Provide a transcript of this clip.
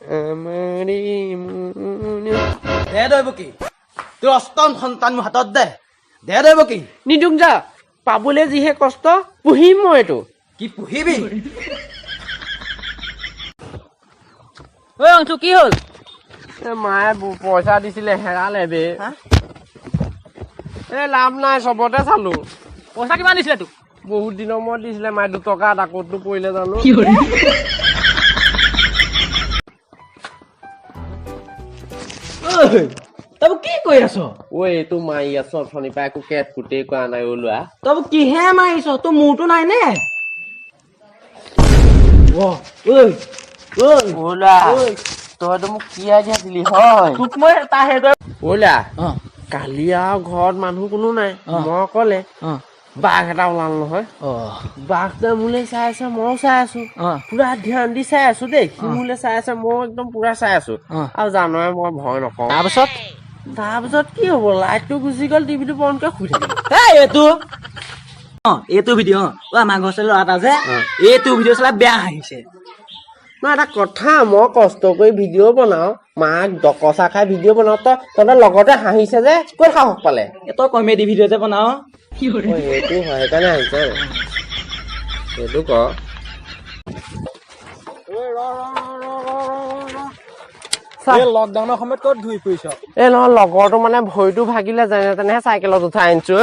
দে দৈ বকি তোৰ অষ্টম সন্তান মোৰ হাতত দে দৈ বকি নিদুক যা পাবলৈ যিহে কষ্ট পুহিম মই এইটো কি পুহিবি ঐ অংশু কি হ'ল মায়ে পইচা দিছিলে হেৰালে বে লাভ নাই চবতে চালো পইচা কিমান দিছিলে তোক বহুত দিনৰ মূৰত দিছিলে মায়ে 2 টকা এটা ক'তনো পৰিলে জানো তই কি কৰি আছ ঐ এইটো মাৰি আছো অথনিৰ পৰা একো কেট কুটেই কৰা নাই ওলোৱা তই কিহে মাৰিছ তোৰ মূৰটো নাই নে ওলা তইতো মোক কি আইডিয়া দিলি হয় তোক মই তাৰ হেদৰ ওলা কালি আৰু ঘৰত মানুহ কোনো নাই মই অকলে বাঘ এটা ওলাল নহয় বাঘটোৱে মোলৈ চাই আছে মইও চাই আছো পুৰা ধ্যান দি চাই আছো দেই সি মোলৈ চাই আছে মই একদম পুৰা চাই আছো আৰু জানয়ে মই ভয় নকৰো তাৰপিছত কি হব লাইটটো গুচি গ'ল টিভিটো বন্ধ কৰি শুই থাকিলো এইটো ভিডিঅ' আমাৰ ঘৰ ল'ৰা এটা যে এইটো ভিডিঅ' চালে বেয়া হাঁহিছে নহয় এটা কথা মই কষ্ট কৰি ভিডিঅ' বনাও মাক ডকচা খাই ভিডিঅ' বনাও তহঁতৰ লগতে হাঁহিছে যে ক'ত সাহস পালে তই কমেডি ভিডিঅ' যে বনাও সেইটো হয় সেইকাৰণে হাঁহিছে সেইটো ক লকডাউনৰ সময়ত ক'ত ঘূৰি ফুৰিছ এই নহয় লগৰটো মানে ভৰিটো ভাগিলে যেনে তেনেহে চাইকেলত উঠাই আনিছো